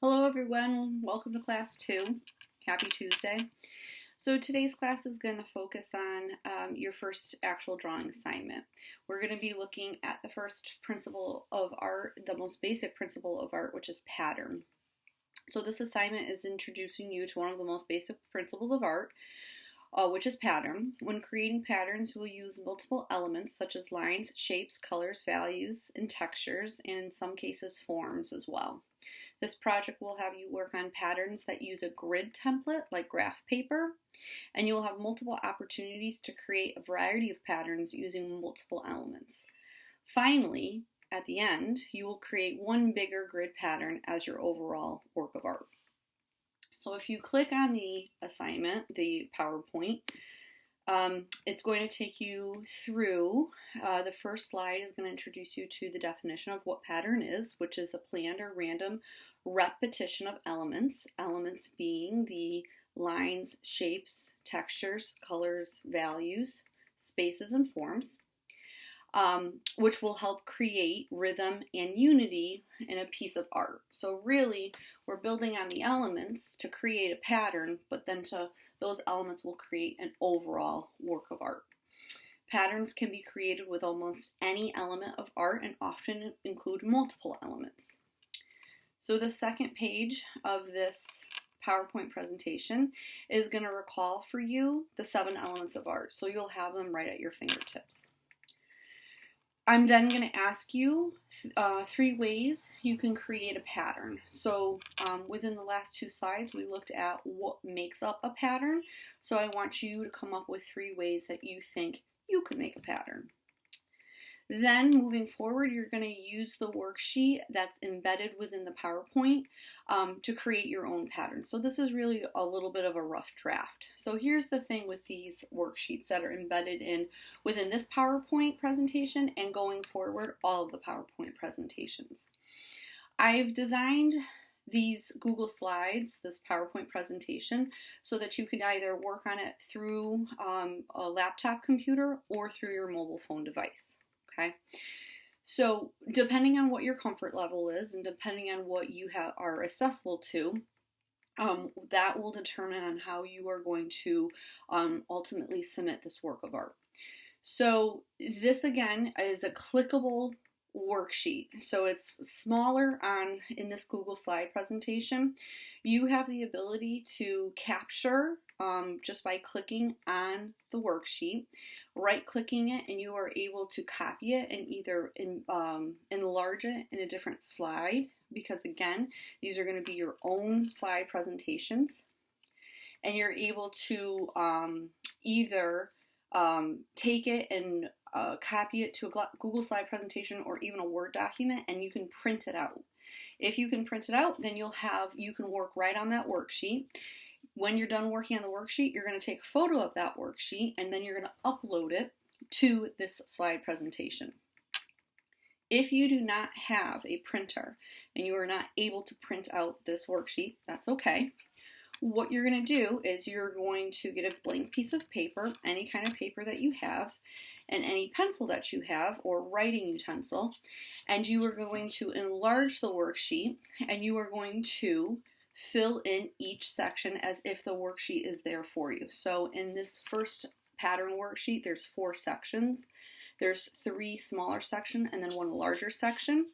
Hello everyone, welcome to class 2. Happy Tuesday. So today's class is going to focus on your first actual drawing assignment. We're going to be looking at the first principle of art, the most basic principle of art, which is pattern. So this assignment is introducing you to one of the most basic principles of art, which is pattern. When creating patterns, we'll use multiple elements such as lines, shapes, colors, values, and textures, and in some cases forms as well. This project will have you work on patterns that use a grid template like graph paper, and you will have multiple opportunities to create a variety of patterns using multiple elements. Finally, at the end, you will create one bigger grid pattern as your overall work of art. So if you click on the assignment, the PowerPoint, it's going to take you through, the first slide is going to introduce you to the definition of what pattern is, which is a planned or random repetition of elements, elements being the lines, shapes, textures, colors, values, spaces, and forms, which will help create rhythm and unity in a piece of art. So really, we're building on the elements to create a pattern, but then those elements will create an overall work of art. Patterns can be created with almost any element of art and often include multiple elements. So the second page of this PowerPoint presentation is going to recall for you the 7 elements of art, so you'll have them right at your fingertips. I'm then going to ask you 3 ways you can create a pattern. So within the last 2 slides, we looked at what makes up a pattern. So I want you to come up with 3 ways that you think you could make a pattern. Then moving forward, you're going to use the worksheet that's embedded within the PowerPoint to create your own pattern. So this is really a little bit of a rough draft. So here's the thing with these worksheets that are embedded within this PowerPoint presentation and going forward, all of the PowerPoint presentations. I've designed these Google Slides, this PowerPoint presentation, so that you can either work on it through a laptop computer or through your mobile phone device. Okay, so depending on what your comfort level is and depending on what you are accessible to, that will determine on how you are going to ultimately submit this work of art. So this again is a clickable worksheet. So it's smaller in this Google Slide presentation. You have the ability to capture just by clicking on the worksheet, right-clicking it, and you are able to copy it and either enlarge it in a different slide, because again, these are going to be your own slide presentations, and you're able to either take it and copy it to a Google Slide presentation or even a Word document, and you can print it out. If you can print it out, then you can work right on that worksheet. When you're done working on the worksheet, you're going to take a photo of that worksheet and then you're going to upload it to this slide presentation. If you do not have a printer and you are not able to print out this worksheet, that's okay. What you're going to do is you're going to get a blank piece of paper, any kind of paper that you have, and any pencil that you have or writing utensil, and you are going to enlarge the worksheet and you are going to fill in each section as if the worksheet is there for you. So in this first pattern worksheet, there's 4 sections. There's 3 smaller sections and then 1 larger section.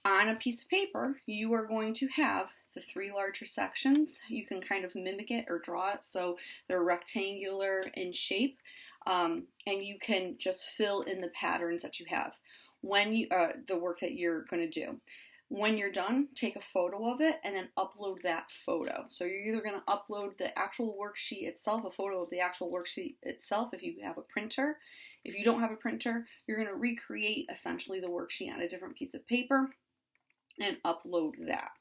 On a piece of paper, you are going to have the 3 larger sections. You can kind of mimic it or draw it so they're rectangular in shape, and you can just fill in the patterns that you have when the work that you're going to do. When you're done, take a photo of it and then upload that photo. So you're either going to upload the actual worksheet itself, a photo of the actual worksheet itself if you have a printer. If you don't have a printer, you're going to recreate essentially the worksheet on a different piece of paper and upload that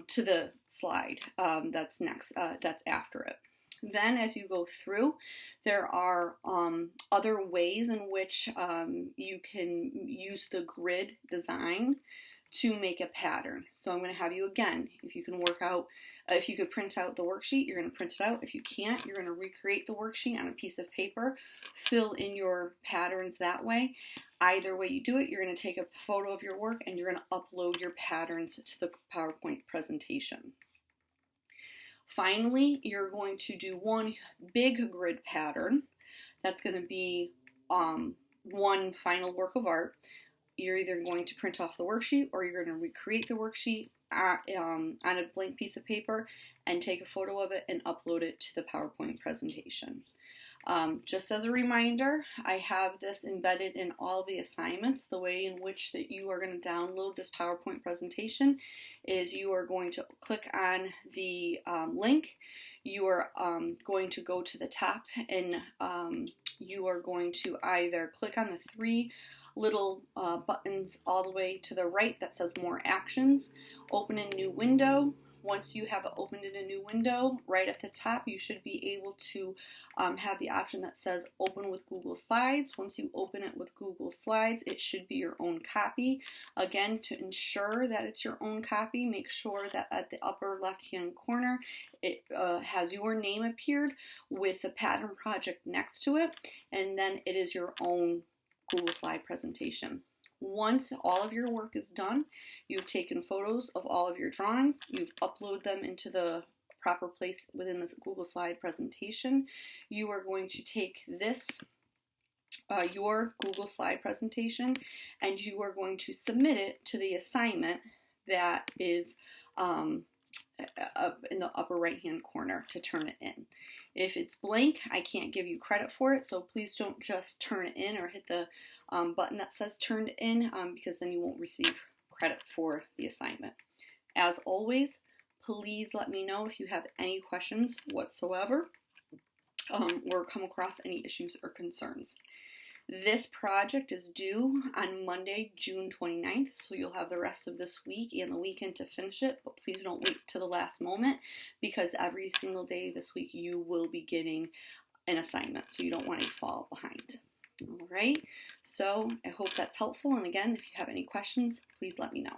to the slide that's after it. Then as you go through, there are other ways in which you can use the grid design to make a pattern. So I'm going to have you again, if you could print out the worksheet, you're going to print it out. If you can't, you're going to recreate the worksheet on a piece of paper, fill in your patterns that way. Either way you do it, you're going to take a photo of your work and you're going to upload your patterns to the PowerPoint presentation. Finally, you're going to do one big grid pattern. That's going to be one final work of art. You're either going to print off the worksheet or you're going to recreate the worksheet on a blank piece of paper and take a photo of it and upload it to the PowerPoint presentation. Just as a reminder, I have this embedded in all the assignments. The way in which that you are going to download this PowerPoint presentation is you are going to click on the link. You are going to go to the top and you are going to either click on the three little buttons all the way to the right that says More Actions, open a new window. Once you have opened in a new window, right at the top, you should be able to have the option that says Open with Google Slides. Once you open it with Google Slides, it should be your own copy. Again, to ensure that it's your own copy, make sure that at the upper left-hand corner, it has your name appeared with the pattern project next to it, and then it is your own Google Slide presentation. Once all of your work is done, you've taken photos of all of your drawings, you've uploaded them into the proper place within the Google Slide presentation, you are going to take this, your Google Slide presentation, and you are going to submit it to the assignment that is up in the upper right hand corner to turn it in. If it's blank, I can't give you credit for it, so please don't just turn it in or hit the button that says turned in because then you won't receive credit for the assignment. As always, please let me know if you have any questions whatsoever or come across any issues or concerns. This project is due on Monday, June 29th, so you'll have the rest of this week and the weekend to finish it, but please don't wait to the last moment because every single day this week you will be getting an assignment, so you don't want to fall behind. All right, so I hope that's helpful, and again, if you have any questions, please let me know.